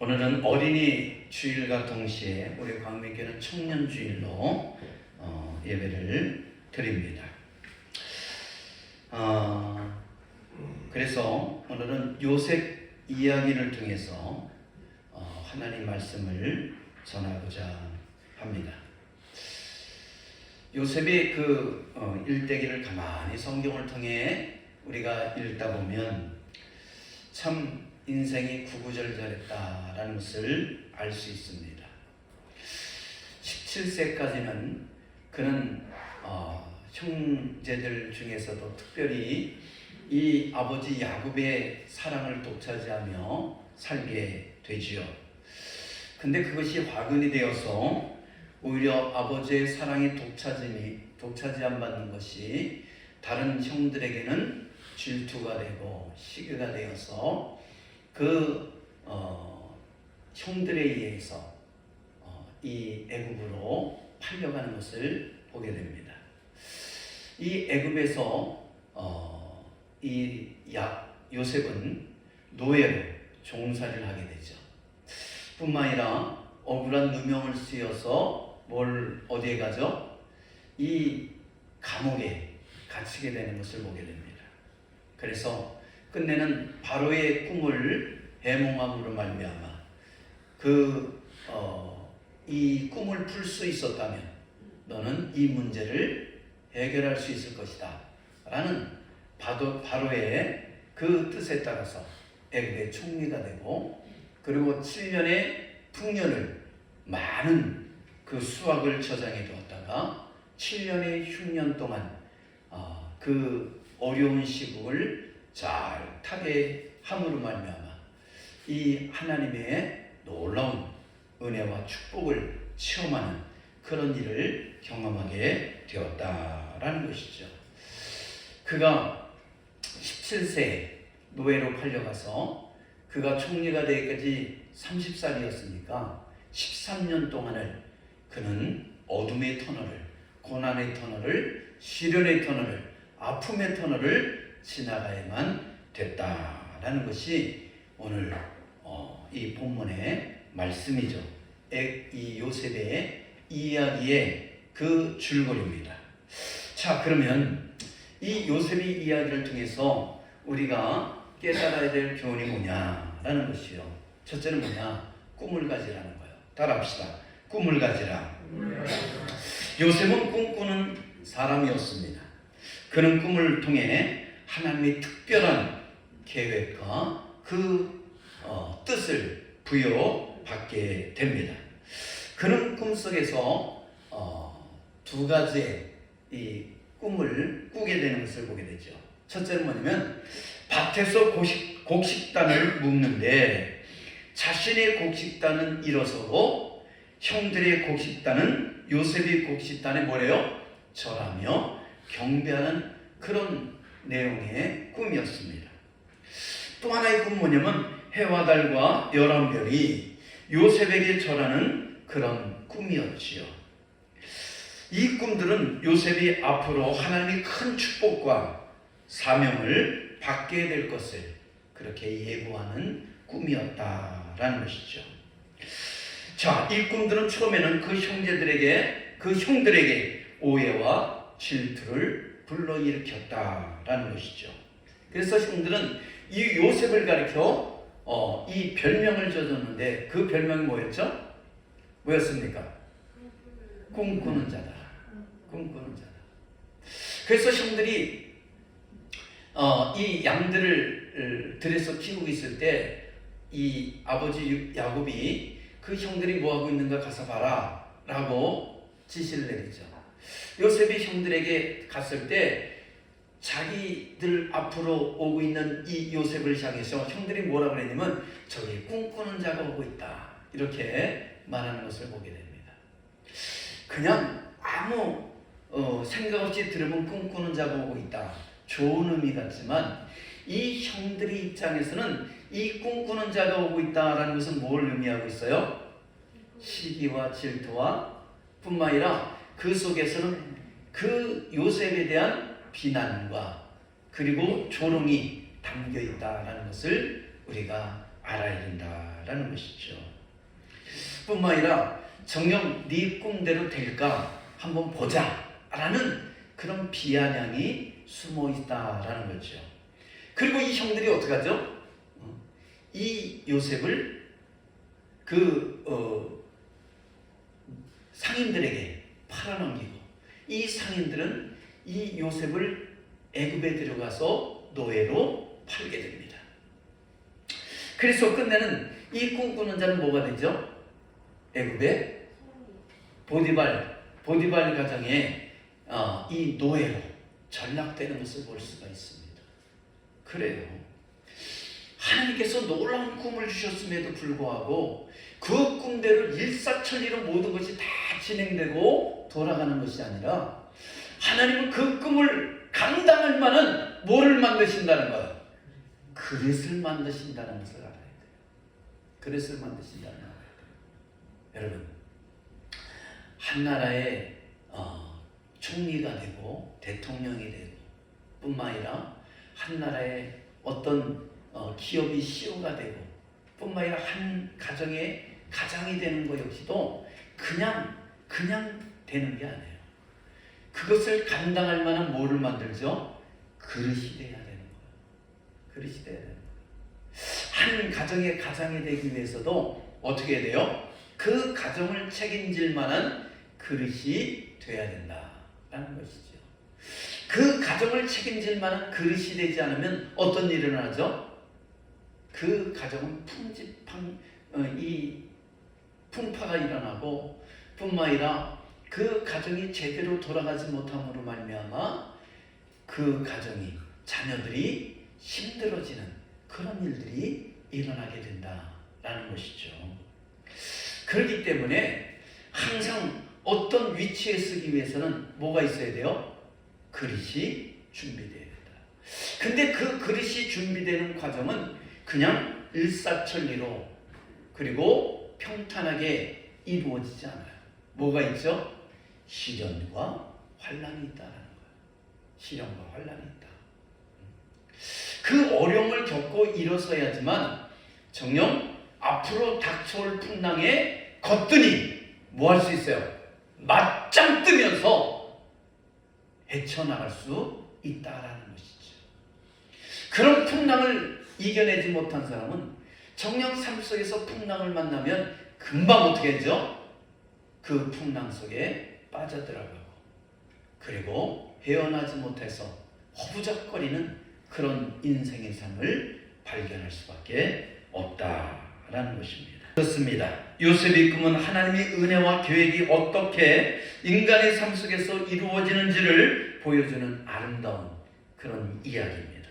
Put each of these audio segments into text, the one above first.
오늘은 어린이 주일과 동시에 우리 광명교회는 청년 주일로 예배를 드립니다. 그래서 오늘은 요셉 이야기를 통해서 하나님 말씀을 전하고자 합니다. 요셉의 그 일대기를 가만히 성경을 통해 우리가 읽다 보면 참 인생이 구구절절했다라는 것을 알 수 있습니다. 17세까지는 그는 형제들 중에서도 특별히 이 아버지 야곱의 사랑을 독차지하며 살게 되지요. 근데 그것이 화근이 되어서 오히려 아버지의 사랑이 독차지함 받는 것이 다른 형들에게는 질투가 되고 시기가 되어서 그 형들에 의해서 이 애굽으로 팔려가는 것을 보게 됩니다. 이 애굽에서 이 요셉은 노예로 종살이를 하게 되죠. 뿐만 아니라 억울한 누명을 쓰여서 어디에 가죠? 이 감옥에 갇히게 되는 것을 보게 됩니다. 그래서 끝내는 바로의 꿈을 해몽함으로 말미암아 이 꿈을 풀 수 있었다면 너는 이 문제를 해결할 수 있을 것이다 라는 바로의 그 뜻에 따라서 애굽의 총리가 되고, 그리고 7년의 풍년을 많은 그 수확을 저장해 두었다가 7년의 흉년 동안 그 어려운 시국을 잘 타게 함으로 말미암아 이 하나님의 놀라운 은혜와 축복을 체험하는 그런 일을 경험하게 되었다라는 것이죠. 그가 17세에 노예로 팔려가서 그가 총리가 되기까지 30살이었으니까 13년 동안을 그는 어둠의 터널을, 고난의 터널을, 시련의 터널을, 아픔의 터널을 지나가야만 됐다라는 것이 오늘 이 본문의 말씀이죠. 이 요셉의 이야기의 그 줄거리입니다. 자, 그러면 이 요셉의 이야기를 통해서 우리가 깨달아야 될 교훈이 뭐냐라는 것이요. 첫째는 뭐냐? 꿈을 가지라는 거예요. 따라합시다. 꿈을 가지라. 요셉은 꿈꾸는 사람이었습니다. 그는 꿈을 통해 하나님의 특별한 계획과 그 뜻을 부여받게 됩니다. 그는 꿈속에서 두 가지의 이 꿈을 꾸게 되는 것을 보게 되죠. 첫째는 뭐냐면 밭에서 곡식단을 묶는데 자신의 곡식단은 일어서고 형들의 곡식단은 요셉의 곡식단에 뭐래요? 절하며 경배하는 그런 내용의 꿈이었습니다. 또 하나의 꿈은 뭐냐면 해와 달과 11별이 요셉에게 절하는 그런 꿈이었지요. 이 꿈들은 요셉이 앞으로 하나님의 큰 축복과 사명을 받게 될 것을 그렇게 예고하는 꿈이었다라는 것이죠. 자, 이 꿈들은 처음에는 그 형들에게 오해와 질투를 불러일으켰다라는 것이죠. 그래서 형들은 이 요셉을 가리켜 이 별명을 줬는데 그 별명이 뭐였죠? 뭐였습니까? 꿈꾸는 자다. 꿈꾸는 자다. 그래서 형들이 이 양들을 들여서 키우고 있을 때 이 아버지 야곱이 그 형들이 뭐하고 있는가 가서 봐라 라고 지시를 내리죠. 요셉이 형들에게 갔을 때 자기들 앞으로 오고 있는 이 요셉을 향해서 형들이 뭐라고 그랬냐면 저기 꿈꾸는 자가 오고 있다 이렇게 말하는 것을 보게 됩니다. 그냥 아무 생각 없이 들으면 꿈꾸는 자가 오고 있다, 좋은 의미 같지만 이 형들의 입장에서는 이 꿈꾸는 자가 오고 있다라는 것은 뭘 의미하고 있어요? 시기와 질투와 뿐만 아니라 그 속에서는 그 요셉에 대한 비난과 그리고 조롱이 담겨 있다라는 것을 우리가 알아야 된다라는 된다라는 것이죠. 뿐만 아니라 정녕 네 꿈대로 될까 한번 보자라는 그런 비아냥이 숨어 있다라는 거죠. 그리고 이 형들이 어떻게 하죠? 이 요셉을 상인들에게 팔아넘기고, 이 상인들은 이 요셉을 애굽에 들어가서 노예로 팔게 됩니다. 그래서 끝내는 이 꿈꾸는 자는 뭐가 되죠? 애굽의 보디발 가정에 이 노예로 전락되는 것을 볼 수가 있습니다. 그래요. 하나님께서 놀라운 꿈을 주셨음에도 불구하고 그 꿈대로 일사천리로 모든 것이 다 진행되고 돌아가는 것이 아니라, 하나님은 그 꿈을 감당할 만한 뭐를 만드신다는 거예요? 그릇을 만드신다는 것을 알아야 돼요. 그릇을 만드신다는 거예요. 여러분, 한 나라의 총리가 되고 대통령이 되고 뿐만 아니라 한 나라의 어떤 기업이 CEO가 되고 뿐만 아니라 한 가정의 가장이 되는 것 역시도 그냥 되는 게 아니에요. 그것을 감당할 만한 뭐를 만들죠? 그릇이 돼야 되는 거예요. 그릇이 돼야 되는 거예요. 한 가정의 가장이 되기 위해서도 어떻게 해야 돼요? 그 가정을 책임질 만한 그릇이 돼야 된다라는 것이죠. 그 가정을 책임질 만한 그릇이 되지 않으면 어떤 일이 일어나죠? 그 가정은 풍파가 일어나고, 뿐만 아니라 그 가정이 제대로 돌아가지 못함으로 말미암아 그 가정이, 자녀들이 힘들어지는 그런 일들이 일어나게 된다라는 것이죠. 그렇기 때문에 항상 어떤 위치에 서기 위해서는 뭐가 있어야 돼요? 그릇이 준비되어야 된다. 근데 그 그릇이 준비되는 과정은 그냥 일사천리로 그리고 평탄하게 이루어지지 않아요. 뭐가 있죠? 시련과 환난이 있다라는 거예요. 시련과 환난이 있다. 그 어려움을 겪고 일어서야지만 정녕 앞으로 닥쳐올 풍랑에 거뜬히 뭐 할 수 있어요? 맞짱 뜨면서 헤쳐나갈 수 있다라는 것이죠. 그런 풍랑을 이겨내지 못한 사람은 정녕 삶 속에서 풍랑을 만나면 금방 어떻게 하죠? 그 풍랑 속에 빠져들어가고, 그리고 헤어나지 못해서 허부적거리는 그런 인생의 삶을 발견할 수밖에 없다라는 것입니다. 그렇습니다. 요셉의 꿈은 하나님의 은혜와 계획이 어떻게 인간의 삶 속에서 이루어지는지를 보여주는 아름다운 그런 이야기입니다.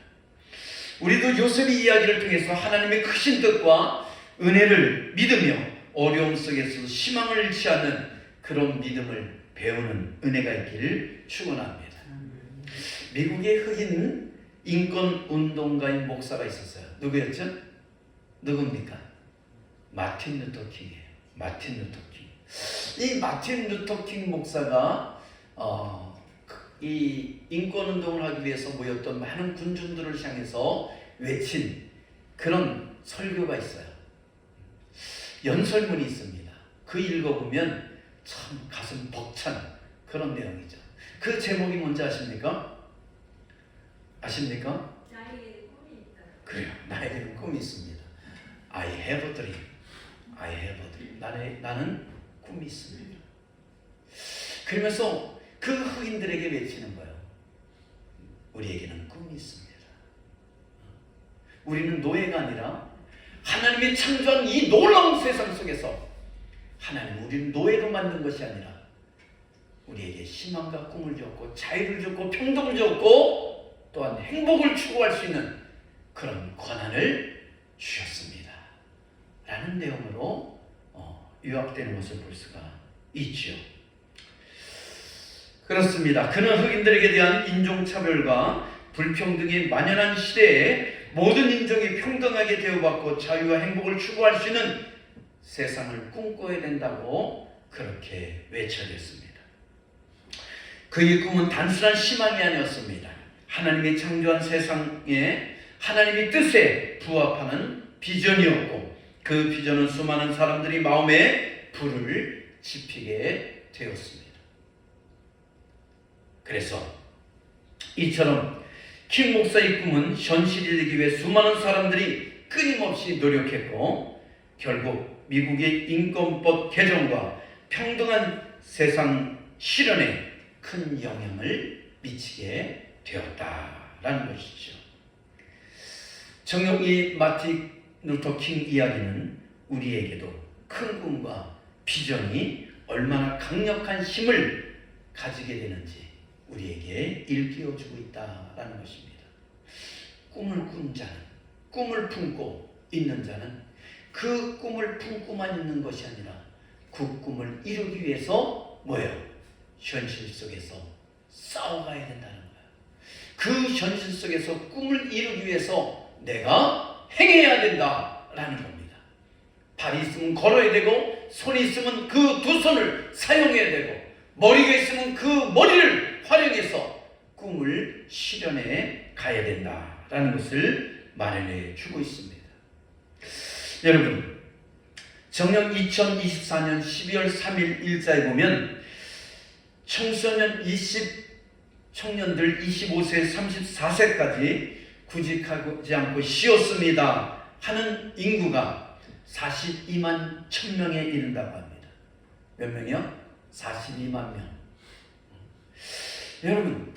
우리도 요셉의 이야기를 통해서 하나님의 크신 뜻과 은혜를 믿으며 어려움 속에서 희망을 잃지 않는 그런 믿음을 배우는 은혜가 있기를 축원합니다. 미국의 흑인 인권운동가인 목사가 있었어요. 누구였죠? 누굽니까? 마틴 루터 킹이에요. 마틴 루터 킹. 이 마틴 루터 킹 목사가 이 인권운동을 하기 위해서 모였던 많은 군중들을 향해서 외친 그런 설교가 있어요. 연설문이 있습니다. 그 읽어보면 참 가슴 벅찬 그런 내용이죠. 그 제목이 뭔지 아십니까? 아십니까? 나에게는 꿈이 있다. 그래요. 나에게는 꿈이 있습니다. I have a dream. I have a dream. 나는 꿈이 있습니다. 그러면서 그 흑인들에게 외치는 거예요. 우리에게는 꿈이 있습니다. 우리는 노예가 아니라 하나님이 창조한 이 놀라운 세상 속에서 하나님 우리는 노예로 만든 것이 아니라 우리에게 희망과 꿈을 줬고 자유를 줬고 평등을 줬고 또한 행복을 추구할 수 있는 그런 권한을 주셨습니다. 라는 내용으로 요약되는 것을 볼 수가 있죠. 그렇습니다. 그는 흑인들에게 대한 인종차별과 불평등이 만연한 시대에 모든 인종이 평등하게 대우받고 자유와 행복을 추구할 수 있는 세상을 꿈꿔야 된다고 그렇게 외쳐냈습니다. 그의 꿈은 단순한 희망이 아니었습니다. 하나님이 창조한 세상에 하나님의 뜻에 부합하는 비전이었고 그 비전은 수많은 사람들이 마음에 불을 지피게 되었습니다. 그래서 이처럼 킹 목사의 꿈은 현실이 되기 위해 수많은 사람들이 끊임없이 노력했고 결국 미국의 인권법 개정과 평등한 세상 실현에 큰 영향을 미치게 되었다라는 것이죠. 정녕 이 마틴 루터 킹 이야기는 우리에게도 큰 꿈과 비전이 얼마나 강력한 힘을 가지게 되는지 우리에게 일깨워주고 있다라는 것입니다. 꿈을 꾼 자는, 꿈을 품고 있는 자는 그 꿈을 품고만 있는 것이 아니라 그 꿈을 이루기 위해서 뭐예요? 현실 속에서 싸워가야 된다는 거예요. 그 현실 속에서 꿈을 이루기 위해서 내가 행해야 된다라는 겁니다. 발이 있으면 걸어야 되고 손이 있으면 그 두 손을 사용해야 되고 머리가 있으면 그 머리를 활용해서 꿈을 실현해 가야 된다라는 것을 마련해 주고 있습니다. 여러분, 정녕 2024년 12월 3일 일자에 보면 청소년 20청년들 25세 34세까지 구직하지 않고 쉬었습니다 하는 인구가 42만 1000명에 이른다고 합니다. 몇 명이요? 42만 명. 여러분,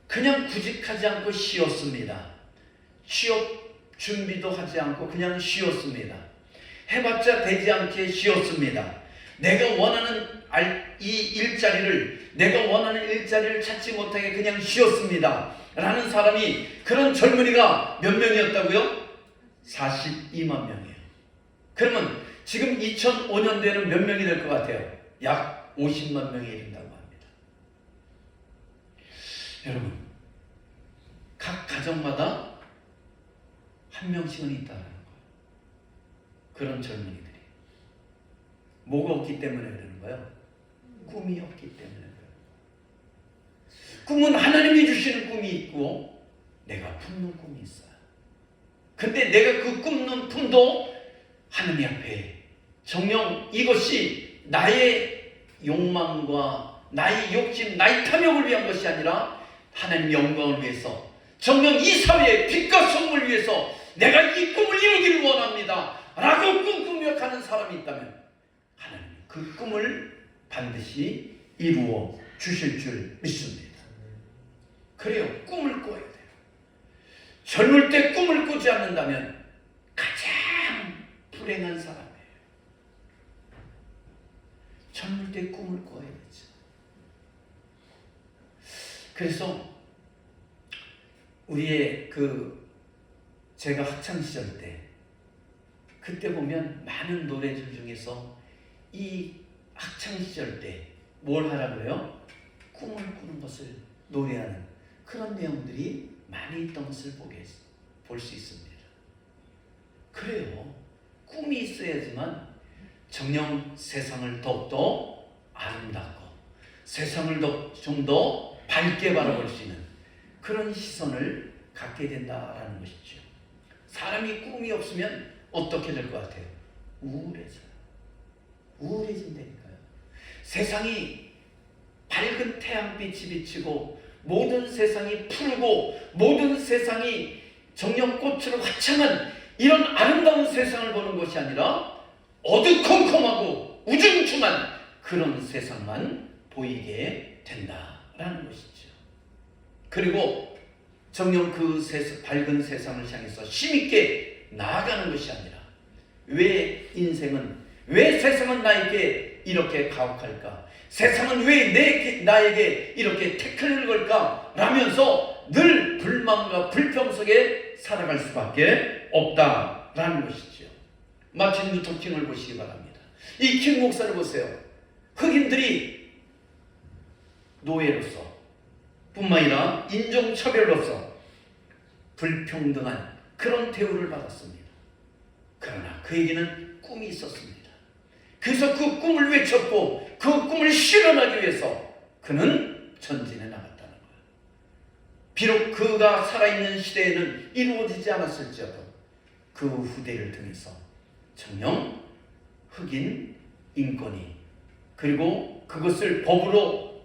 그냥 구직하지 않고 쉬었습니다. 취업 준비도 하지 않고 그냥 쉬었습니다. 해봤자 되지 않게 쉬었습니다. 내가 원하는 내가 원하는 일자리를 찾지 못하게 그냥 쉬었습니다 라는 사람이, 그런 젊은이가 몇 명이었다고요? 42만 명이에요. 그러면 지금 2005년도에는 몇 명이 될 것 같아요? 약 50만 명이 이른다고 합니다. 여러분, 각 가정마다 한 명씩은 있다는 거예요. 그런 젊은이들이. 뭐가 없기 때문에 그러는 거예요? 꿈이 없기 때문에 그러는 거예요. 꿈은 하나님이 주시는 꿈이 있고 내가 품는 꿈이 있어요. 근데 내가 그 꿈는 품도 하나님 앞에 정녕 이것이 나의 욕망과 나의 욕심, 나의 탐욕을 위한 것이 아니라 하나님의 영광을 위해서, 정녕 이 사회의 빛과 소금을 위해서 내가 이 꿈을 이루기를 원합니다 라고 꿈꾸며 가는 사람이 있다면 하나님 그 꿈을 반드시 이루어 주실 줄 믿습니다. 그래요. 꿈을 꿔야 돼요. 젊을 때 꿈을 꾸지 않는다면 가장 불행한 사람이에요. 젊을 때 꿈을 꿔야 되죠. 그래서 우리의 제가 학창시절 때 그때 보면 많은 노래들 중에서 이 학창시절 때 뭘 하라고요? 꿈을 꾸는 것을 노래하는 그런 내용들이 많이 있던 것을 볼 수 있습니다. 그래요. 꿈이 있어야지만 정녕 세상을 더욱더 아름답고 세상을 좀 더 밝게 바라볼 수 있는 그런 시선을 갖게 된다라는 것이죠. 사람이 꿈이 없으면 어떻게 될 것 같아요? 우울해진다니까요. 세상이 밝은 태양빛이 비치고 모든 세상이 푸르고 모든 세상이 정령꽃으로 화창한 이런 아름다운 세상을 보는 것이 아니라 어두컴컴하고 우중충한 그런 세상만 보이게 된다라는 것이죠. 그리고 정녕 그 밝은 세상을 향해서 힘있게 나아가는 것이 아니라 왜 세상은 나에게 이렇게 가혹할까? 세상은 왜 나에게 이렇게 태클을 걸까? 라면서 늘 불만과 불평 속에 살아갈 수밖에 없다라는 것이죠. 마틴 루터 킹을 보시기 바랍니다. 이 킹 목사를 보세요. 흑인들이 노예로서 뿐만 아니라 인종차별로서 불평등한 그런 대우를 받았습니다. 그러나 그에게는 꿈이 있었습니다. 그래서 그 꿈을 외쳤고 그 꿈을 실현하기 위해서 그는 전진해 나갔다는 거예요. 비록 그가 살아있는 시대에는 이루어지지 않았을지라도 그 후대를 통해서 정녕 흑인 인권이, 그리고 그것을 법으로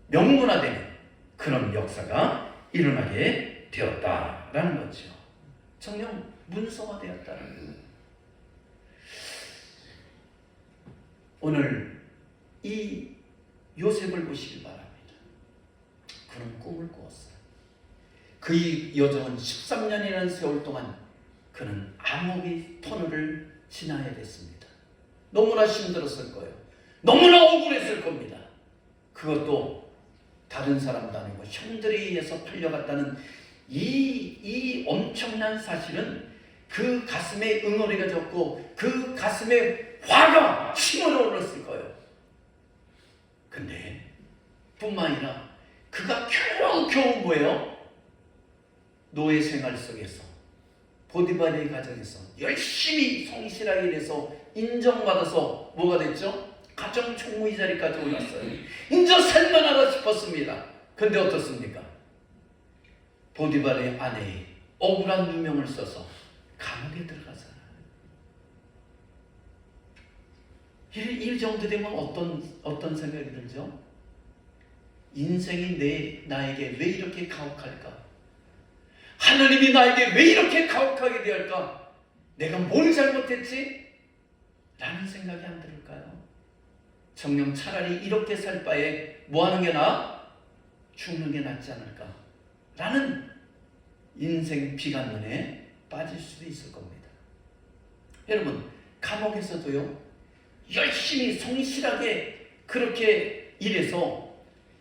명문화되는 그런 역사가 일어나게 되었다라는 거죠. 정녕 문서화되었다는 거예요. 오늘 이 요셉을 보시기 바랍니다. 그는 꿈을 꾸었어요. 그의 여정은 13년이라는 세월 동안 그는 암흑의 터널을 지나야 됐습니다. 너무나 힘들었을 거예요. 너무나 억울했을 겁니다. 그것도 다른 사람도 아니고 형들에 의해서 팔려갔다는 이 엄청난 사실은 그 가슴에 응어리가 졌고 그 가슴에 화가 치밀어 올랐을 거예요. 근데 뿐만 아니라 그가 겨우 뭐예요? 노예 생활 속에서 보디발의 가정에서 열심히 성실하게 일해서 인정받아서 뭐가 됐죠? 가정 총무의 자리까지 올랐어요. 인정 살만하다 싶었습니다. 근데 어떻습니까? 보디발의 아내의 억울한 누명을 써서 감옥에 들어가잖아요. 이 정도 되면 어떤 생각이 들죠? 인생이 나에게 왜 이렇게 가혹할까? 하나님이 나에게 왜 이렇게 가혹하게 대할까? 내가 뭘 잘못했지? 라는 생각이 안 들을까요? 정녕 차라리 이렇게 살 바에 뭐 하는 게 나아? 죽는 게 낫지 않을까? 라는 인생 비관론에 빠질 수도 있을 겁니다. 여러분, 감옥에서도요, 열심히 성실하게 그렇게 일해서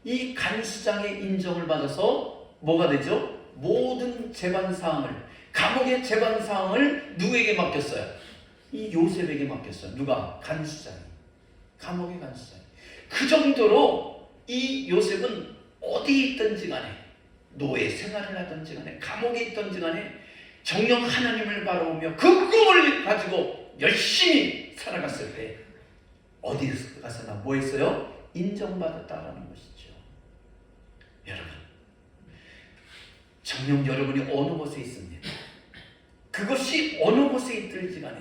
이 간수장의 인정을 받아서 뭐가 되죠? 모든 재반사항을, 감옥의 재반사항을 누구에게 맡겼어요? 이 요셉에게 맡겼어요. 누가? 간수장이. 감옥의 간수장이. 그 정도로 이 요셉은 어디 있든지 간에, 노예 생활을 하든지 간에, 감옥에 있든지 간에 정녕 하나님을 바라보며 그 꿈을 가지고 열심히 살아갔을 때 어디 가서나 뭐 했어요? 인정받았다라는 것이죠. 여러분, 정녕 여러분이 어느 곳에 있습니까? 그것이 어느 곳에 있든지 간에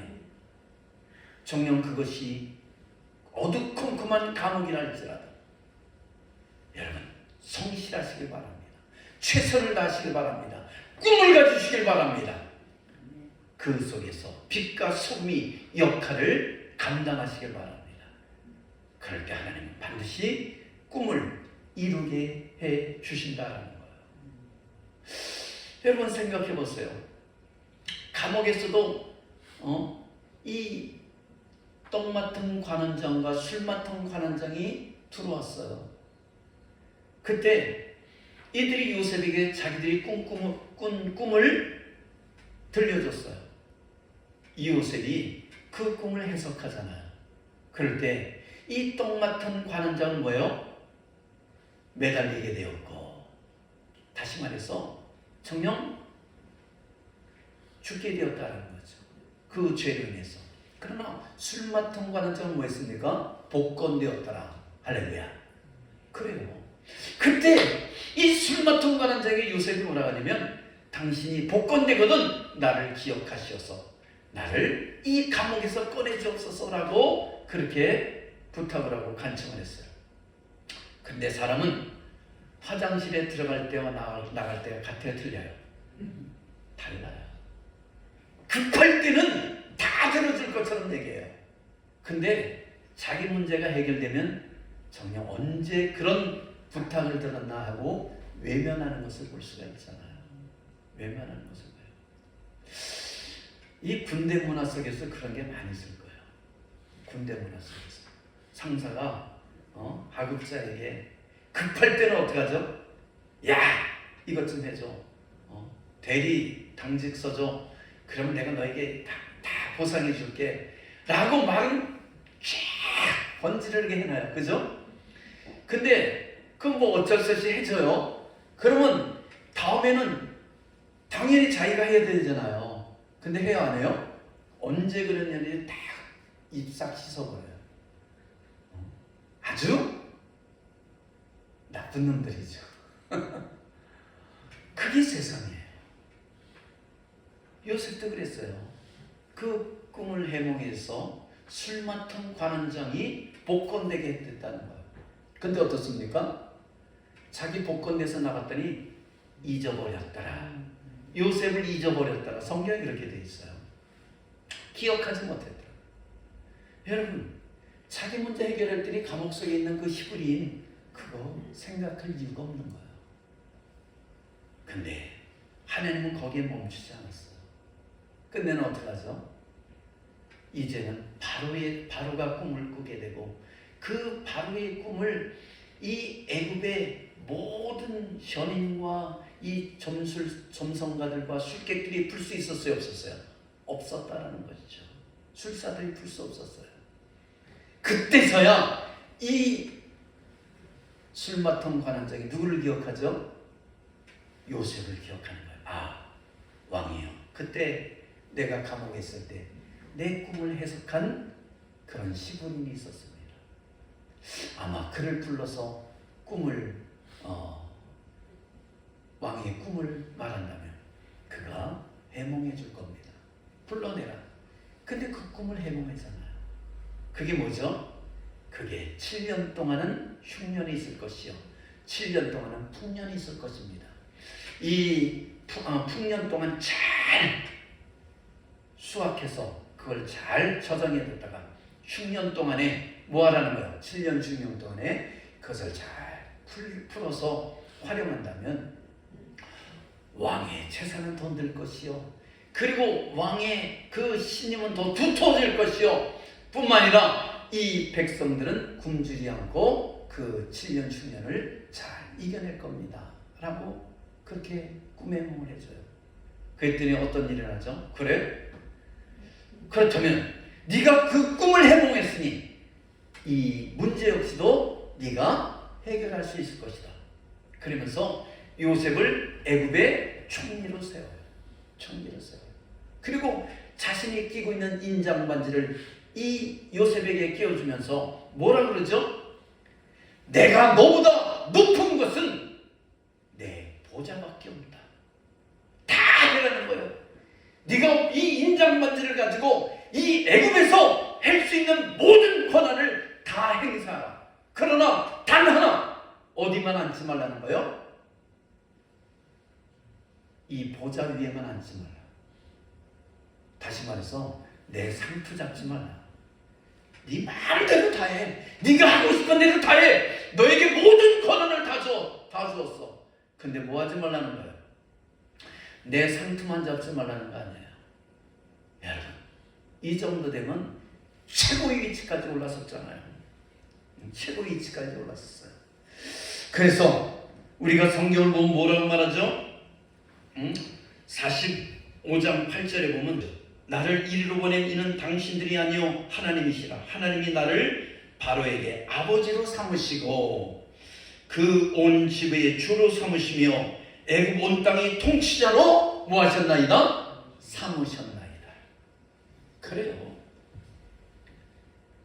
정녕 그것이 어두컴컴한 감옥이라 할지라도 여러분 성실하시길 바랍니다. 최선을 다하시길 바랍니다. 꿈을 가지시길 바랍니다. 그 속에서 빛과 소금이 역할을 감당하시길 바랍니다. 그럴 때 하나님은 반드시 꿈을 이루게 해 주신다라는 거예요. 여러분 생각해 보세요. 감옥에서도 이 떡 맡은 관원장과 술 맡은 관원장이 들어왔어요. 그때 이들이 요셉에게 자기들이 꾼 꿈을 들려줬어요. 이 요셉이 그 꿈을 해석하잖아요. 그럴 때 이 떡 맡은 관원장은 뭐예요? 매달리게 되었고, 다시 말해서 정녕 죽게 되었다는 거죠. 그 죄로 인해서. 그러나 술 맡은 관원장은 뭐 했습니까? 복권되었더라. 할렐루야. 그래요. 그때 이 술 맡은 관원장에게 요셉이 뭐라 하냐면, 당신이 복권되거든 나를 기억하시어서 나를 이 감옥에서 꺼내주옵소서라고 그렇게 부탁을 하고 간청을 했어요. 근데 사람은 화장실에 들어갈 때와 나갈 때가 같아요, 틀려요? 달라요. 급할 때는 다 들어줄 것처럼 얘기해요. 근데 자기 문제가 해결되면 정녕 언제 그런 부탁을 들었나 하고 외면하는 것을 볼 수가 있잖아요. 외면하는 것을 봐요. 이 군대 문화 속에서 그런 게 많이 있을 거예요. 군대 문화 속에서 상사가 하급자에게 급할 때는 어떻게 하죠? 야, 이것 좀 해줘. 대리 당직 써줘. 그러면 내가 너에게 다 보상해 줄게. 라고 말을 쫙 번지르게 해놔요. 그죠? 근데 그건 뭐 어쩔 수 없이 해줘요. 그러면 다음에는 당연히 자기가 해야 되잖아요. 근데 해요, 안 해요? 언제 그랬냐니 딱 입 싹 씻어버려요. 아주 나쁜 놈들이죠. 그게 세상이에요. 요셉도 그랬어요. 그 꿈을 해몽해서 술 맡은 관원장이 복권되게 됐다는 거예요. 근데 어떻습니까? 자기 복권돼서 나갔더니 잊어버렸더라. 요셉을 잊어버렸더라. 성경에 그렇게 돼 있어요. 기억하지 못했더라. 여러분, 자기 문제 해결했더니 감옥 속에 있는 그 히브리인 그거 생각할 이유가 없는 거예요. 근데 하나님은 거기에 멈추지 않았어요. 끝내는 어떻게 하죠? 이제는 바로가 꿈을 꾸게 되고 그 바로의 꿈을 이 애굽의 모든 현인과 이 점성가들과 술객들이 풀 수 있었어요, 없었어요? 없었다라는 것이죠. 술사들이 풀 수 없었어요. 그때서야 이 술 맡은 관원장이 누구를 기억하죠? 요셉을 기억하는 거예요. 아, 왕이요. 그때 내가 감옥에 있을 때 내 꿈을 해석한 그런 시부인이 있었습니다. 아마 그를 불러서 꿈을 왕의 꿈을 말한다면 그가 해몽해 줄 겁니다. 불러내라. 근데 그 꿈을 해몽하잖아요. 그게 뭐죠? 그게 7년 동안은 흉년이 있을 것이요 7년 동안은 풍년이 있을 것입니다. 이 풍년 동안 잘 수확해서 그걸 잘 저장해 뒀다가 흉년 동안에 뭐 하라는 거예요? 7년 중년 동안에 그것을 잘 풀어서 활용한다면 왕의 재산은 더 늘 것이요 그리고 왕의 그 신임은 더 두터워질 것이요 뿐만 아니라 이 백성들은 굶주리 않고 그 7년 흉년을 잘 이겨낼 겁니다 라고 그렇게 꿈의 해몽을 해줘요. 그랬더니 어떤 일을 하죠? 그래? 그렇다면 네가 그 꿈을 해몽했으니 이 문제 역시도 네가 해결할 수 있을 것이다. 그러면서 요셉을 애굽의 총리로 세워요. 총리로 세워요. 그리고 자신이 끼고 있는 인장 반지를 이 요셉에게 끼워주면서 뭐라 그러죠? 내가 너보다 높은 것은 내 보좌밖에 없다. 다 해라는 거예요. 네가 이 인장 반지를 가지고 이 애굽에서 할 수 있는 모든 권한을 다 행사하라. 그러나 단 하나 어디만 앉지 말라는 거예요? 이 보좌 위에만 앉지 말라. 다시 말해서 내 상투 잡지 말라. 네 마음대로 다 해. 네가 하고 싶은 대로 다 해. 너에게 모든 권한을 다 주었어. 근데 뭐 하지 말라는 거예요? 내 상투만 잡지 말라는 거 아니에요. 여러분, 이 정도 되면 최고의 위치까지 올라섰잖아요. 최고의 위치까지 올랐었어요. 그래서 우리가 성경을 보면 뭐라고 말하죠? 45장 8절에 보면 나를 이리로 보낸 이는 당신들이 아니요 하나님이시라. 하나님이 나를 바로에게 아버지로 삼으시고 그 온 지배의 주로 삼으시며 애굽 온 땅의 통치자로 뭐 하셨나이다? 삼으셨나이다. 그래요.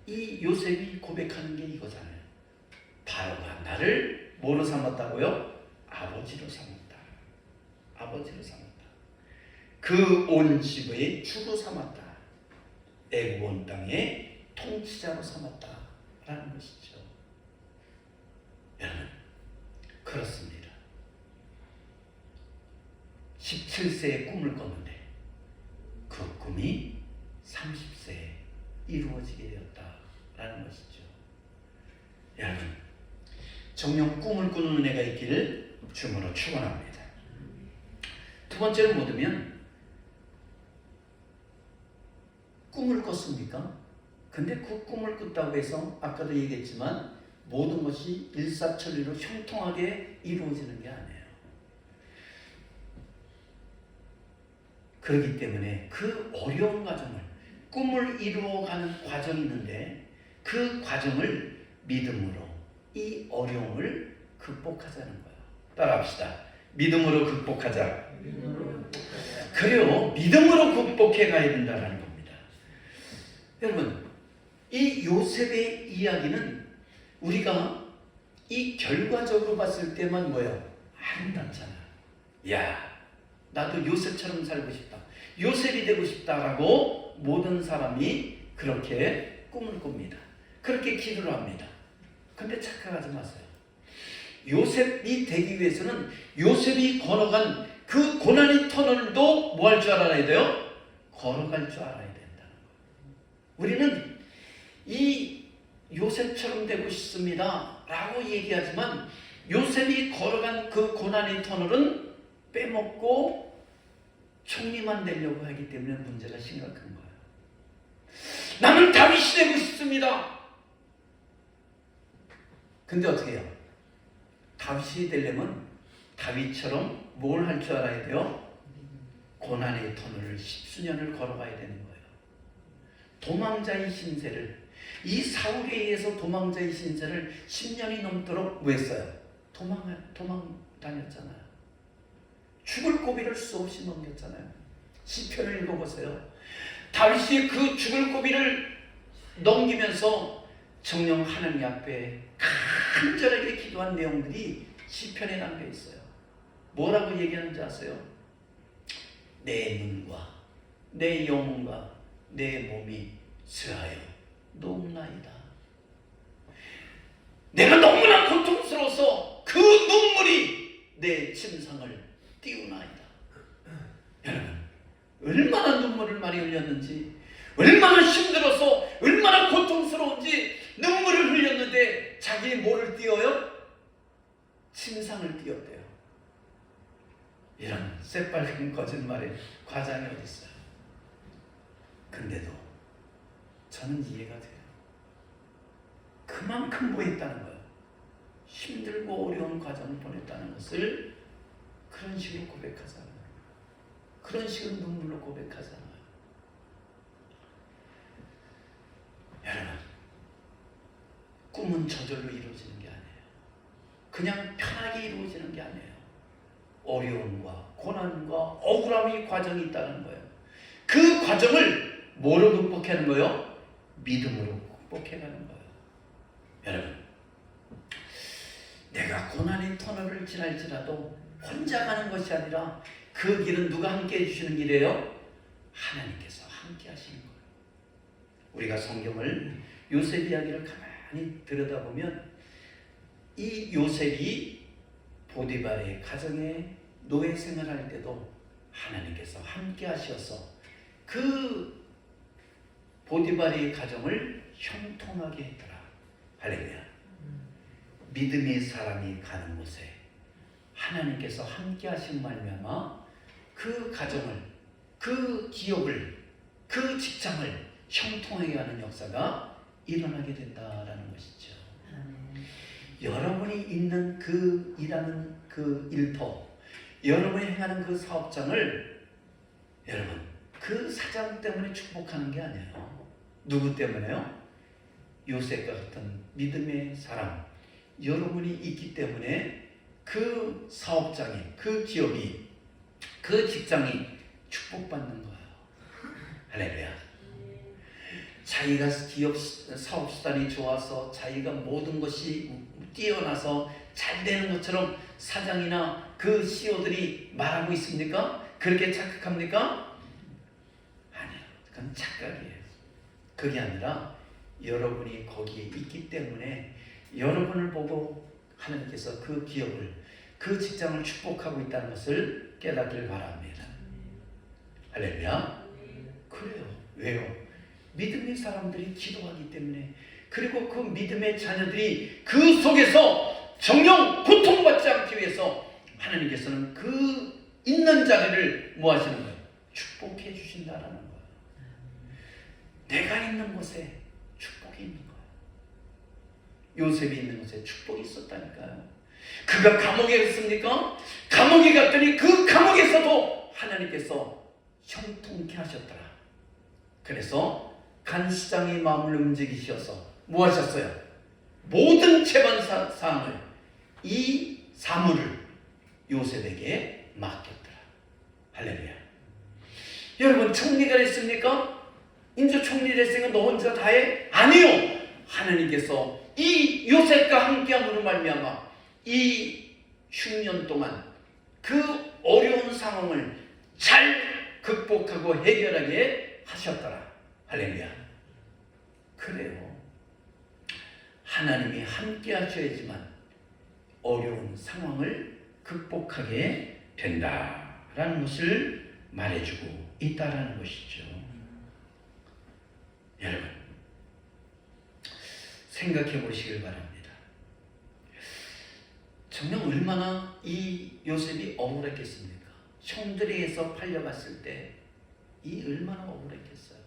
이 요셉이 고백하는 게 이거잖아요. 바로가 나를 뭐로 삼았다고요? 아버지로 삼았다. 아버지로 삼았다. 그 온 지배의 주로 삼았다. 애굽 온 땅의 통치자로 삼았다 라는 것이죠. 여러분, 그렇습니다. 17세에 꿈을 꿨는데 그 꿈이 30세에 이루어지게 되었다라는 것이죠. 여러분, 정녕 꿈을 꾸는 은혜가 있기를 주님으로 축원합니다. 두 번째로 뭐냐면 꿈을 꿨습니까? 근데 그 꿈을 꿨다고 해서 아까도 얘기했지만 모든 것이 일사천리로 형통하게 이루어지는 게 아니에요. 그렇기 때문에 그 어려운 과정을 꿈을 이루어가는 과정이 있는데 그 과정을 믿음으로 이 어려움을 극복하자는 거예요. 따라합시다. 믿음으로 극복하자. 그래요. 믿음으로 극복해 가야 된다는 겁니다. 여러분, 이 요셉의 이야기는 우리가 이 결과적으로 봤을 때만 뭐예요? 아름답잖아. 야, 나도 요셉처럼 살고 싶다. 요셉이 되고 싶다라고 모든 사람이 그렇게 꿈을 꿉니다. 그렇게 기도를 합니다. 근데 착각하지 마세요. 요셉이 되기 위해서는 요셉이 걸어간 그 고난의 터널도 뭐 할 줄 알아야 돼요? 걸어갈 줄 알아야 된다는 거예요. 우리는 이 요셉처럼 되고 싶습니다 라고 얘기하지만 요셉이 걸어간 그 고난의 터널은 빼먹고 총리만 되려고 하기 때문에 문제가 심각한 거예요. 나는 다윗이 되고 싶습니다. 근데 어떻게 해요? 다윗이 되려면 다윗처럼 뭘 할 줄 알아야 돼요? 고난의 터널을 10수년을 걸어가야 되는 거예요. 도망자의 신세를, 이 사울에 의해서 도망자의 신세를 10년이 넘도록 뭐 했어요? 도망 다녔잖아요. 죽을 고비를 수없이 넘겼잖아요. 시편을 읽어보세요. 다윗이 그 죽을 고비를 넘기면서 정령 하나님 앞에 간절하게 기도한 내용들이 시편에 담겨 있어요. 뭐라고 얘기하는지 아세요? 내 눈과 내 영혼과 내 몸이 쓰하여 녹나이다. 내가 너무나 고통스러워서 그 눈물이 내 침상을 띄우나이다. 여러분, 얼마나 눈물을 많이 흘렸는지, 얼마나 힘들어서, 얼마나 고통스러운지 눈물을 흘렸는데 자기 뭐를 띄어요? 침상을 띄었대요. 이런 새빨간 거짓말에 과장이 어디 있어요? 근데도 저는 이해가 돼요. 그만큼 뭐 했다는 거예요? 힘들고 어려운 과정을 보냈다는 것을 그런 식으로 고백하잖아요. 그런 식으로 눈물로 고백하잖아요. 여러분, 꿈은 저절로 이루어지는 게 아니에요. 그냥 편하게 이루어지는 게 아니에요. 어려움과 고난과 억울함의 과정이 있다는 거예요. 그 과정을 뭐로 극복하는 거예요? 믿음으로 극복해가는 거예요. 여러분, 내가 고난의 터널을 지날지라도 혼자 가는 것이 아니라 그 길은 누가 함께 해주시는 길이에요? 하나님께서 함께 하시는 거예요. 우리가 성경을 요셉 이야기를 가만히 들여다보면 이 요셉이 보디발의 가정에 노예 생활할 때도 하나님께서 함께 하셔서 그 보디발의 가정을 형통하게 했더라. 할렐루야. 믿음의 사람이 가는 곳에 하나님께서 함께 하신 말미암아 그 가정을, 그 기업을, 그 직장을 형통하게 하는 역사가 일어나게 된다라는 것이죠. 여러분이 있는 그 일하는 그 일터, 여러분이 행하는 그 사업장을 여러분 그 사장 때문에 축복하는 게 아니에요. 누구 때문에요? 요셉과 같은 믿음의 사람, 여러분이 있기 때문에 그 사업장이, 그 기업이, 그 직장이 축복받는 거예요. 할렐루야. 자기가 기업 사업 수단이 좋아서 자기가 모든 것이 뛰어나서 잘 되는 것처럼 사장이나 그 CEO들이 말하고 있습니까? 그렇게 착각합니까? 아니요. 그건 착각이에요. 그게 아니라 여러분이 거기에 있기 때문에 여러분을 보고 하나님께서 그 기업을, 그 직장을 축복하고 있다는 것을 깨닫길 바랍니다. 할렐루야. 그래요. 왜요? 믿음의 사람들이 기도하기 때문에, 그리고 그 믿음의 자녀들이 그 속에서 정령 고통받지 않기 위해서 하나님께서는 그 있는 자리를 뭐 하시는 거예요? 축복해 주신다라는 거예요. 내가 있는 곳에 축복이 있는 거예요. 요셉이 있는 곳에 축복이 있었다니까요. 그가 감옥에 갔습니까? 감옥에 갔더니 그 감옥에서도 하나님께서 형통케 하셨더라. 그래서 간수장의 마음을 움직이셔서 뭐 하셨어요? 모든 재반 사항을, 이 사물을 요셉에게 맡겼더라. 할렐루야. 여러분, 총리가 됐습니까? 이제 총리를 했으니까 너 혼자 다 해? 아니요. 하나님께서 이 요셉과 함께함으로 말미암아 이 10년 동안 그 어려운 상황을 잘 극복하고 해결하게 하셨더라. 할렐루야. 그래요. 하나님이 함께 하셔야지만 어려운 상황을 극복하게 된다라는 것을 말해주고 있다라는 것이죠. 여러분, 생각해 보시길 바랍니다. 정말 얼마나 이 요셉이 억울했겠습니까? 형들에 의해서 팔려갔을 때 이 얼마나 억울했겠어요.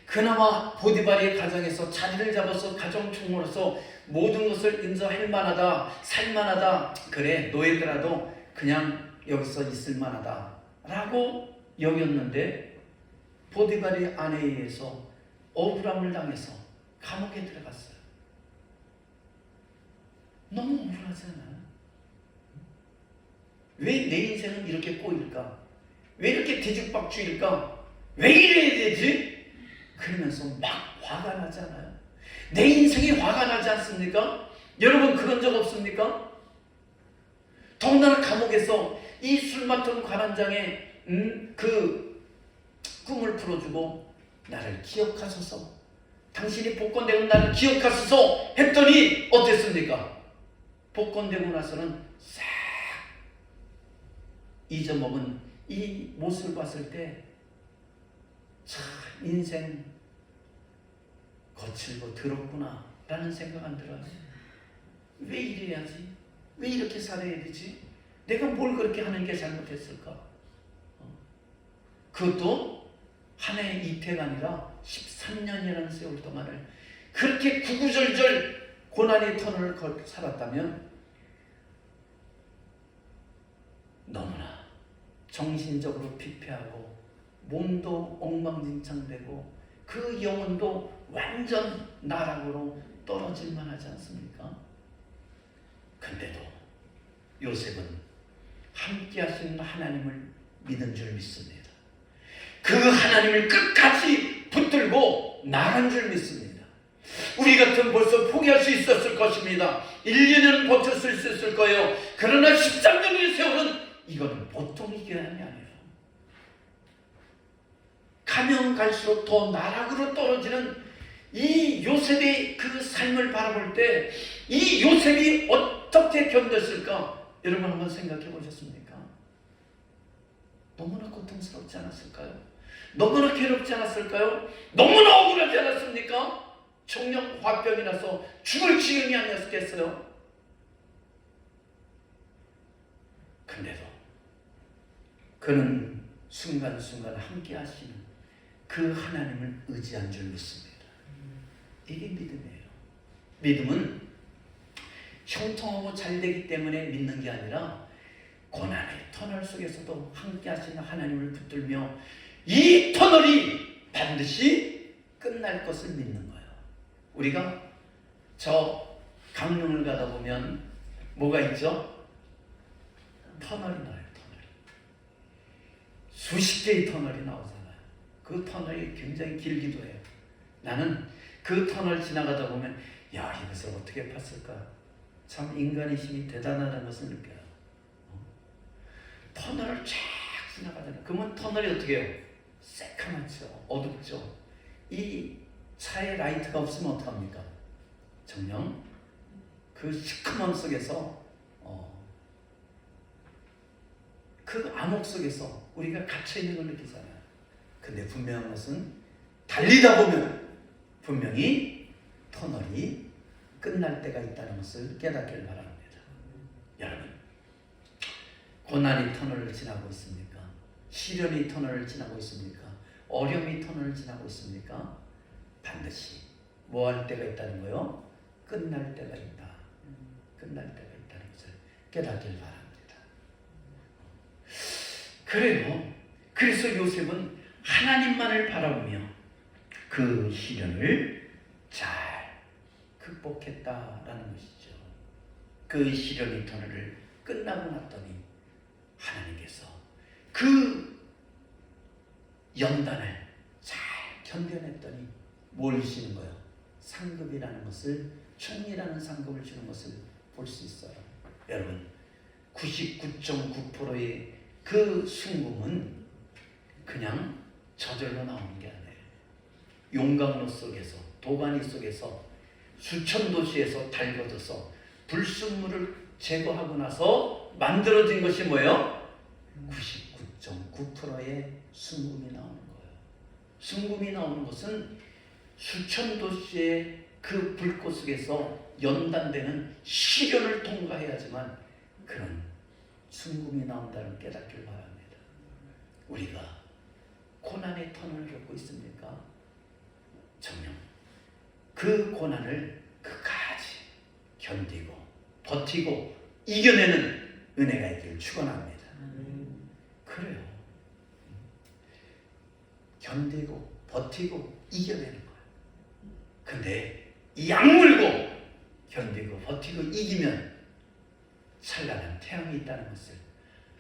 그나마 보디발의 가정에서 자리를 잡아서 가정총무로서 모든 것을 인정할 만하다, 살 만하다, 그래 노예더라도 그냥 여기서 있을 만하다 라고 여겼는데 보디발의 아내에 의해서 억울함을 당해서 감옥에 들어갔어요. 너무 억울하잖아요. 왜 내 인생은 이렇게 꼬일까? 왜 이렇게 뒤죽박죽일까? 왜 이래야 되지? 그러면서 막 화가 나잖아요. 내 인생이 화가 나지 않습니까? 여러분 그런 적 없습니까? 더군다나 감옥에서 이 술 맡은 관원장의 그 꿈을 풀어주고 나를 기억하소서, 당신이 복권되고 나를 기억하소서 했더니 어땠습니까? 복권되고 나서는 싹 잊어먹은 이 모습을 봤을 때 참 인생 거칠고 더럽구나 라는 생각 안 들어요? 왜 이래야지? 왜 이렇게 살아야 되지? 내가 뭘 그렇게 하는 게 잘못했을까? 그것도 하나의 이태가 아니라 13년이라는 세월 동안을 그렇게 구구절절 고난의 터널을 살았다면 너무나 정신적으로 피폐하고 몸도 엉망진창되고 그 영혼도 완전 나락으로 떨어질 만하지 않습니까? 근데도 요셉은 함께 하시는 하나님을 믿은 줄 믿습니다. 그 하나님을 끝까지 붙들고 나간 줄 믿습니다. 우리 같으면 벌써 포기할 수 있었을 것입니다. 1, 2년은 버텼을 수 있을 거예요. 그러나 13년의 세월은 이거는 보통의 기간이 아니에요. 가면 갈수록 더 나락으로 떨어지는 이 요셉의 그 삶을 바라볼 때 이 요셉이 어떻게 견뎠을까? 여러분 한번 생각해 보셨습니까? 너무나 고통스럽지 않았을까요? 너무나 괴롭지 않았을까요? 너무나 억울하지 않았습니까? 정녕 화병이 나서 죽을 지경이 아니었겠어요? 근데도 그는 순간순간 함께 하시는 그 하나님을 의지한 줄 믿습니다. 이게 믿음이에요. 믿음은 형통하고 잘되기 때문에 믿는 게 아니라 고난의 터널 속에서도 함께 하시는 하나님을 붙들며 이 터널이 반드시 끝날 것을 믿는 거예요. 우리가 저 강릉을 가다 보면 뭐가 있죠? 터널이 나와요. 터널. 수십 개의 터널이 나오잖아요. 그 터널이 굉장히 길기도 해요. 나는 그 터널 지나가다 보면 야, 이것을 어떻게 팠을까? 참 인간의 힘이 대단하다는 것을 느껴요. 터널을 쫙 지나가잖아요. 그러면 터널이 어떻게 해요? 새카맣죠. 어둡죠. 이 차에 라이트가 없으면 어떡합니까? 정녕 그 시커먼 속에서 그 암흑 속에서 우리가 갇혀있는 걸 느끼잖아요. 근데 분명한 것은 달리다 보면 분명히 터널이 끝날 때가 있다는 것을 깨닫기를 바랍니다. 여러분, 고난의 터널을 지나고 있습니까? 시련의 터널을 지나고 있습니까? 어려움의 터널을 지나고 있습니까? 반드시 뭐 할 때가 있다는 거요? 끝날 때가 있다. 끝날 때가 있다는 것을 깨닫기를 바랍니다. 그래요. 그래서 요셉은 하나님만을 바라보며 그 시련을 잘 극복했다라는 것이죠. 그 시련의 터널을 끝나고 났더니 하나님께서 그 연단을 잘 견뎌냈더니 뭘 주시는 거예요? 상급이라는 것을, 총리라는 상급을 주는 것을 볼 수 있어요. 여러분, 99.9%의 그 순금은 그냥 저절로 나오는 게 아니에요. 용광로 속에서, 도가니 속에서, 수천 도시에서 달궈져서 불순물을 제거하고 나서 만들어진 것이 뭐예요? 99.9%의 순금이 나오는 거예요. 순금이 나오는 것은 수천 도시의 그 불꽃 속에서 연단되는 시련을 통과해야지만 그런 순금이 나온다는 깨닫기를 바랍니다. 우리가 고난의 터널을 겪고 있습니까? 정녕 그 고난을 끝까지 견디고 버티고 이겨내는 은혜가 있기를 축원합니다. 그래요. 견디고 버티고 이겨내는 거예요. 근데 이 악물고 견디고 버티고 이기면 찬란한 태양이 있다는 것을,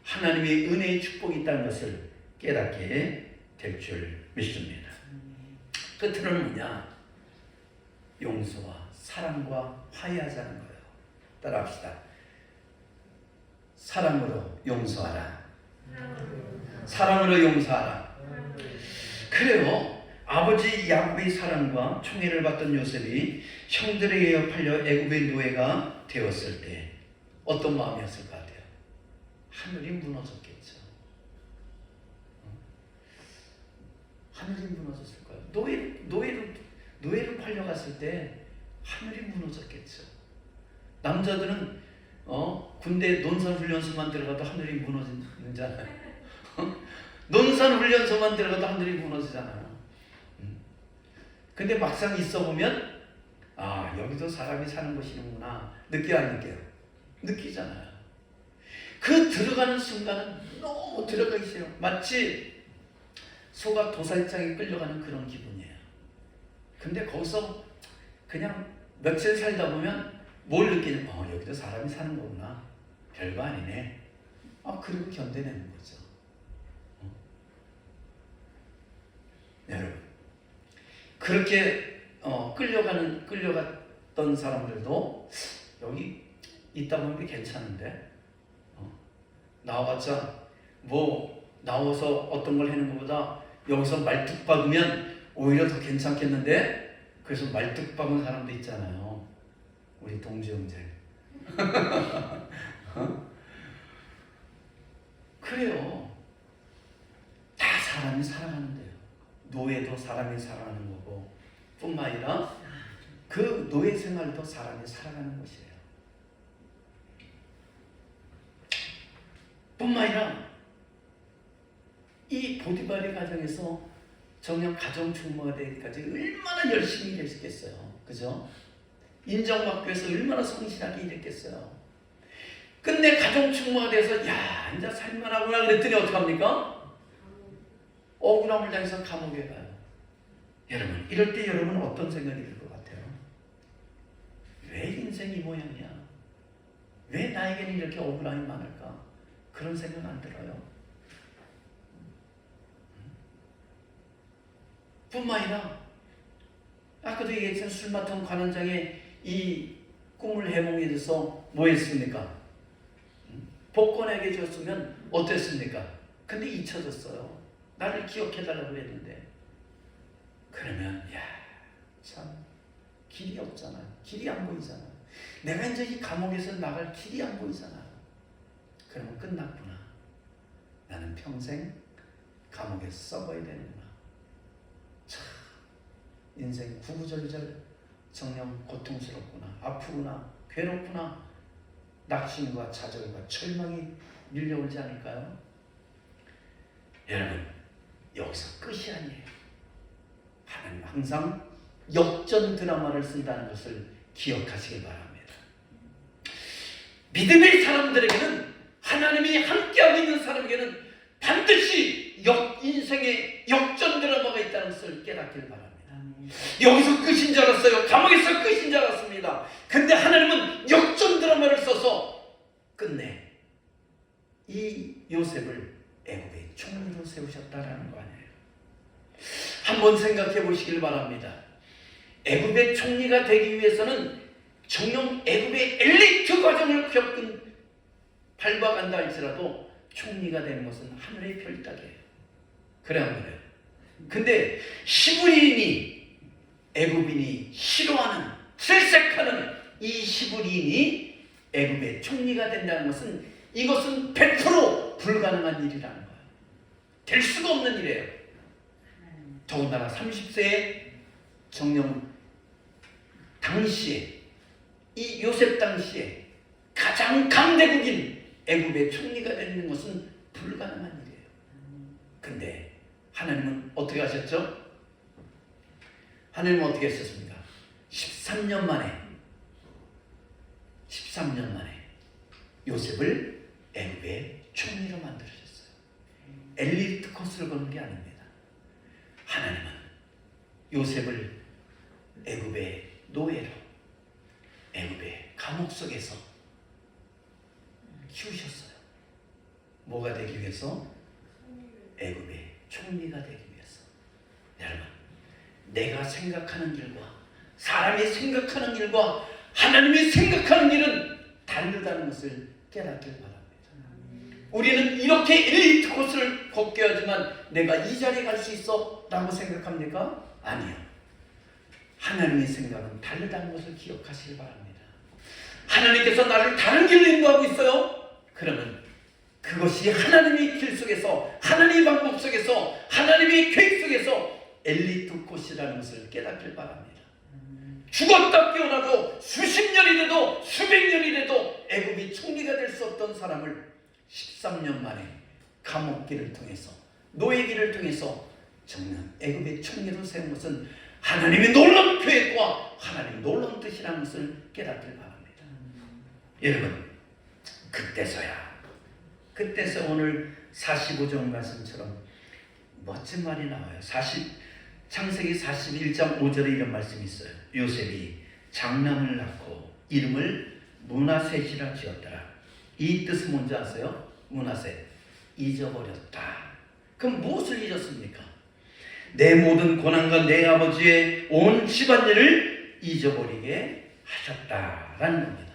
하나님의 은혜의 축복이 있다는 것을 깨닫게 될 줄 믿습니다. 끝으로는 뭐냐? 용서와 사랑과 화해하자는 거예요. 따라합시다. 사랑으로 용서하라. 사랑으로 용서하라. 그래요. 아버지 야곱의 사랑과 총애를 받던 요셉이 형들에게 팔려 애굽의 노예가 되었을 때 어떤 마음이었을 것 같아요? 하늘이 무너졌겠죠. 하늘이 무너졌을 거예요. 노예로 팔려갔을 때 하늘이 무너졌겠죠. 남자들은 군대 논산훈련소만 들어가도 하늘이 무너지잖아요. 논산훈련소만 들어가도 하늘이 무너지잖아요. 근데 막상 있어보면 아, 여기도 사람이 사는 곳이구나. 느껴 안 느껴요? 느끼잖아요. 그 들어가는 순간은 너무 들어가 있어요. 마치 소가 도살장에 끌려가는 그런 기분이에요. 근데 거기서 그냥 며칠 살다 보면 뭘 느끼는? 여기도 사람이 사는 거구나. 별거 아니네. 그리고 견뎌내는 거죠. 네, 여러분. 그렇게 끌려갔던 사람들도 여기 있다 보면 괜찮은데 나와봤자 뭐 나와서 어떤 걸 하는 것보다 여기서 말뚝 박으면 오히려 더 괜찮겠는데, 그래서 말뚝 박은 사람도 있잖아요. 우리 동지 형제. 그래요. 다 사람이 살아가는데요. 노예도 사람이 살아가는 거고, 뿐만 아니라 그 노예 생활도 사람이 살아가는 것이에요. 뿐만 아니라 이 보디발의 가정에서 정녕 가정 충무가 되기까지 얼마나 열심히 일했겠어요. 그죠? 인정받기 위해서 얼마나 성실하게 일했겠어요. 근데 가정 충무가 돼서 야, 이제 살만하구나 그랬더니 어떡합니까? 억울함을 당해서 감옥에 가요. 여러분, 이럴 때 여러분은 어떤 생각이 들 것 같아요? 왜 인생이 이 모양이야? 왜 나에게는 이렇게 억울함이 많을까? 그런 생각 안 들어요. 뿐만 아니라 아까도 얘기했지만 술 맡은 관원장의 이 꿈을 해몽해 줘서 뭐 했습니까? 복권에게 줬으면 어땠습니까? 근데 잊혀졌어요. 나를 기억해달라고 했는데. 그러면 참 길이 없잖아요. 길이 안 보이잖아요. 내가 이제 이 감옥에서 나갈 길이 안 보이잖아요. 그러면 끝났구나. 나는 평생 감옥에서 썩어야 되는구나. 참 인생 구구절절 정녕 고통스럽구나. 아프구나. 괴롭구나. 낙심과 좌절과 절망이 밀려오지 않을까요? 여러분, 여기서 끝이 아니에요. 하나님 항상 역전 드라마를 쓴다는 것을 기억하시길 바랍니다. 믿음의 사람들에게는, 하나님이 함께하고 있는 사람에게는 반드시 인생의 역전 드라마가 있다는 것을 깨닫길 바랍니다. 여기서 끝인 줄 알았어요. 감옥에서 끝인 줄 알았습니다. 근데 하나님은 역전 드라마를 써서 끝내 이 요셉을 애굽의 총리로 세우셨다라는 거 아니에요. 한번 생각해 보시길 바랍니다. 애굽의 총리가 되기 위해서는 정녕 애굽의 엘리트 과정을 밟아간다 할지라도 총리가 되는 것은 하늘의 별 따기예요. 그래 안 그래요? 근데 시브리인이 애굽인이 싫어하는 질색하는 이 시브리인이 애굽의 총리가 된다는 것은 이것은 100% 불가능한 일이라는 거예요. 될 수가 없는 일이에요. 더군다나 30세의 정령 당시에 이 요셉 당시에 가장 강대국인 애굽의 총리가 되는 것은 불가능한 일이에요. 근데 하나님은 어떻게 하셨죠? 하나님은 어떻게 하셨습니까? 13년 만에 요셉을 애굽의 총리로 만들어줬어요. 엘리트 코스를 거는 게 아닙니다. 하나님은 요셉을 애굽의 노예로 애굽의 감옥 속에서 키우셨어요. 뭐가 되기 위해서? 애굽의 총리가 되기 위해서. 여러분, 내가 생각하는 일과 사람이 생각하는 일과 하나님이 생각하는 일은 다르다는 것을 깨닫길 바랍니다. 우리는 이렇게 엘리트 코스를 걷게 하지만 내가 이 자리에 갈 수 있어? 라고 생각합니까? 아니요. 하나님의 생각은 다르다는 것을 기억하시기 바랍니다. 하나님께서 나를 다른 길로 인도하고 있어요? 그러면 그것이 하나님의 길 속에서, 하나님의 방법 속에서, 하나님의 계획 속에서 엘리트 코스라는 것을 깨닫길 바랍니다. 죽었다 깨어나도 수십 년이 돼도 수백 년이 돼도 애굽이 총리가 될 수 없던 사람을 13년 만에 감옥길을 통해서, 노예길을 통해서 정말 애굽의 총리로 세운 것은 하나님의 놀라운 계획과 하나님의 놀라운 뜻이라는 것을 깨닫길 바랍니다. 여러분, 그때서 오늘 45장 말씀처럼 멋진 말이 나와요. 창세기 41장 5절에 이런 말씀이 있어요. 요셉이 장남을 낳고 이름을 므낫셋이라 지었더라. 이 뜻은 뭔지 아세요? 므낫셋, 잊어버렸다. 그럼 무엇을 잊었습니까? 내 모든 고난과 내 아버지의 온 집안일을 잊어버리게 하셨다라는 겁니다.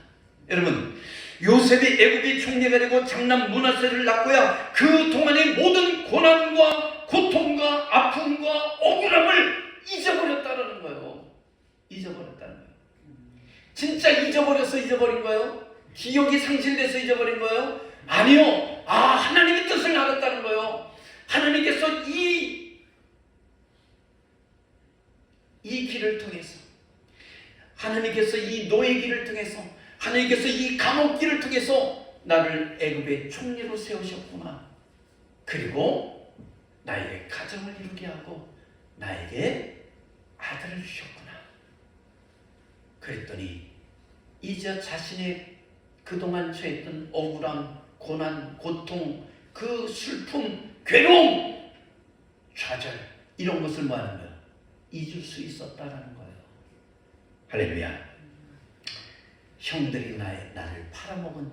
여러분, 요셉이 애굽의 총리가 되고 장남 므낫셋을 낳고야 그 동안의 모든 고난과 고통과 아픔과 억울함을 잊어버렸다는 거예요. 잊어버렸다는 거예요. 진짜 잊어버린 거예요? 기억이 상실돼서 잊어버린 거예요? 아니요. 하나님의 뜻을 알았다는 거예요. 하나님께서 이 길을 통해서, 하나님께서 이 노예 길을 통해서, 하나님께서 이 감옥 길을 통해서 나를 애굽의 총리로 세우셨구나. 그리고 나에게 가정을 이루게 하고 나에게 아들을 주셨구나. 그랬더니 이제 자신의 그동안 처했던 억울함, 고난, 고통, 그 슬픔, 괴로움, 좌절, 이런 것을 뭐 하는 거예요? 잊을 수 있었다라는 거예요. 할렐루야. 형들이 나를 팔아먹은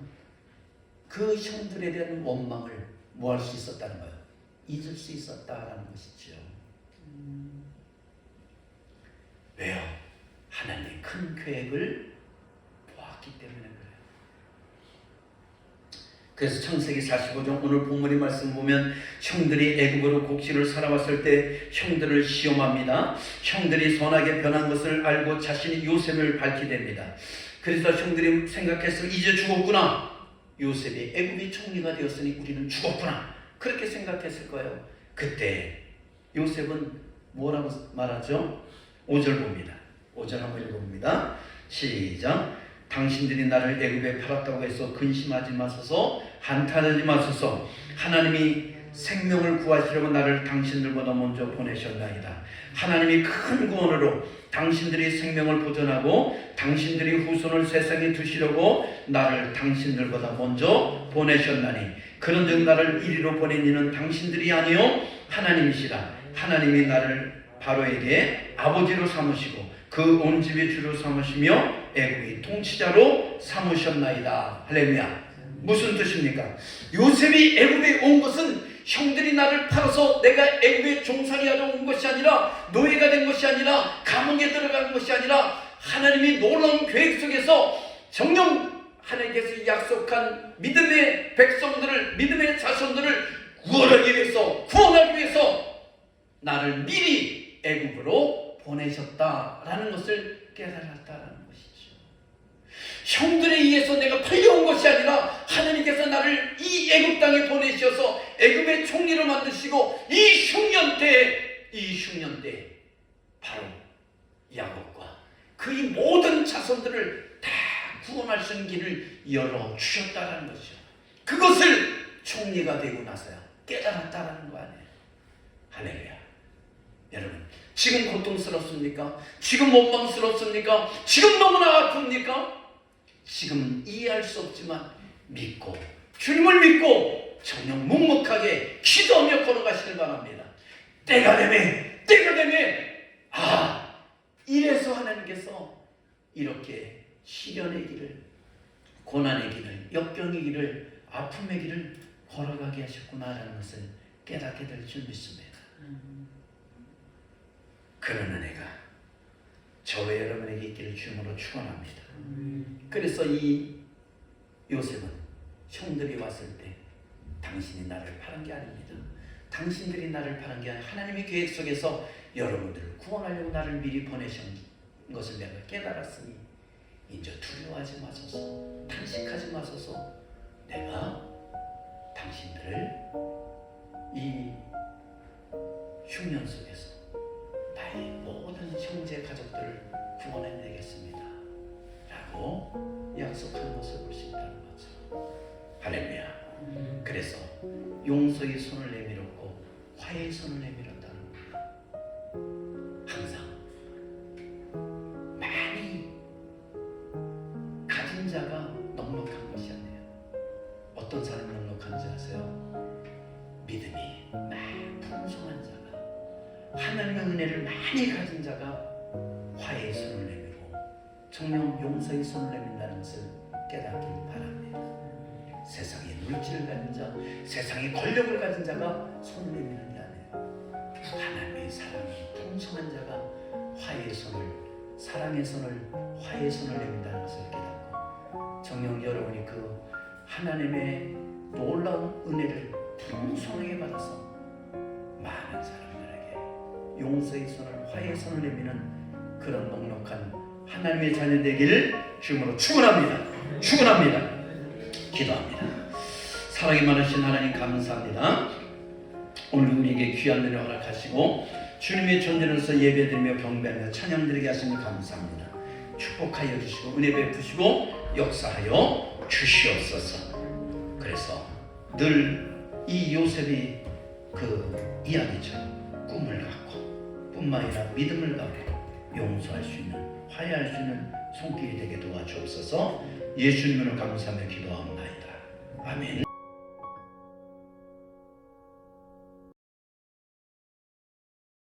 그 형들에 대한 원망을 뭐 할 수 있었다는 거예요? 잊을 수 있었다라는 것이죠. 왜요? 하나님의 큰 계획을 보았기 때문에 그래요. 그래서 창세기 45장 오늘 본문의 말씀 보면 형들이 애굽으로 곡식을 살아왔을 때 형들을 시험합니다. 형들이 선하게 변한 것을 알고 자신이 요셉을 밝히게 됩니다. 그래서 형들이 생각했을 이제 죽었구나. 요셉이 애굽의 총리가 되었으니 우리는 죽었구나. 그렇게 생각했을 거예요. 그때 요셉은 뭐라고 말하죠? 5절 봅니다. 5절 한번 읽어봅니다. 시작. 당신들이 나를 애굽에 팔았다고 해서 근심하지 마소서, 한탄하지 마소서. 하나님이 생명을 구하시려고 나를 당신들보다 먼저 보내셨나이다. 하나님이 큰 구원으로 당신들이 생명을 보존하고 당신들이 후손을 세상에 두시려고 나를 당신들보다 먼저 보내셨나니 그런즉 나를 이리로 보낸 이는 당신들이 아니요 하나님이시라. 하나님이 나를 바로에게 아버지로 삼으시고 그 온 집의 주로 삼으시며 애굽의 통치자로 삼으셨나이다. 할렐루야. 무슨 뜻입니까? 요셉이 애굽에 온 것은 형들이 나를 팔아서 내가 애굽에 종살이 하러 온 것이 아니라, 노예가 된 것이 아니라, 감옥에 들어간 것이 아니라, 하나님이 놀라운 계획 속에서 정녕 하나님께서 약속한 믿음의 백성들을, 믿음의 자손들을 구원하기 위해서 나를 미리 애굽으로 보내셨다라는 것을 깨달았다라는 것이죠. 형들에 의해서 내가 팔려온 것이 아니라 하나님께서 나를 이 애굽 땅에 보내셔서 애굽의 총리를 만드시고 이 흉년 때 바로 야곱과 그의 모든 자손들을 다 구원할 수 있는 길을 열어주셨다라는 것이죠. 그것을 총리가 되고 나서야 깨달았다라는 거 아니에요. 할렐루야. 여러분, 지금 고통스럽습니까? 지금 원망스럽습니까? 지금 너무나 아픕니까? 지금 이해할 수 없지만 믿고 주님을 믿고 정녕 묵묵하게 기도하며 걸어가시길 바랍니다. 때가 되면 이래서 하나님께서 이렇게 시련의 길을, 고난의 길을, 역경의 길을, 아픔의 길을 걸어가게 하셨구나라는 것을 깨닫게 될 줄 믿습니다. 그런 은혜가 저와 여러분에게 있기를 주님으로 축원합니다. 그래서 이 요셉은 형들이 왔을 때 당신이 나를 파는 게 아닙니다. 당신들이 나를 파는 게 아니라 하나님의 계획 속에서 여러분들을 구원하려고 나를 미리 보내신 것을 내가 깨달았으니 이제 두려워하지 마소서, 탄식하지 마소서. 내가 당신들을 이 흉년 속에서 나의 모든 형제 가족들을 구원해내겠습니다 라고 약속하는 것을 볼 수 있다는 거죠. 할렐루야. 그래서 용서의 손을 내밀었고 화해의 손을 내밀었다는 겁니다. 항상 많이 가진 자가 넉넉한 것이 아니에요. 어떤 사람이 넉넉한지 아세요? 믿음이 풍성한 자가, 하나님의 은혜를 많이 가진 자가 화해의 손을 내밀고 정녕 용서의 손을 내민다는 것을 깨닫길 바랍니다. 세상에 물질을 가진 자, 세상에 권력을 가진 자가 손을 내미는 게 아니에요. 하나님의 사랑이 풍성한 자가 화해의 손을, 사랑의 손을, 화해의 손을 내민다는 것을 깨닫고 정녕 여러분이 그 하나님의 놀라운 은혜를 풍성하게 받아서 많은 사람들에게 용서의 손을, 화해의 손을 내미는 그런 넉넉한 하나님의 자녀 되기를 주님으로 축원합니다. 기도합니다. 사랑이 많으신 하나님 감사합니다. 오늘 우리에게 귀한 은혜 허락하시고 주님의 존재로서 예배드리며 경배하며 찬양드리게 하시니 감사합니다. 축복하여 주시고 은혜 베푸시고 역사하여 주시옵소서. 그래서 늘 이 요셉이 그 이야기처럼 꿈을 갖고 뿐만 아니라 믿음을 갖고 용서할 수 있는, 화해할 수 있는 손길이 되게 도와주옵소서. 예수님으로 감사하며 기도하옵나이다. 아멘.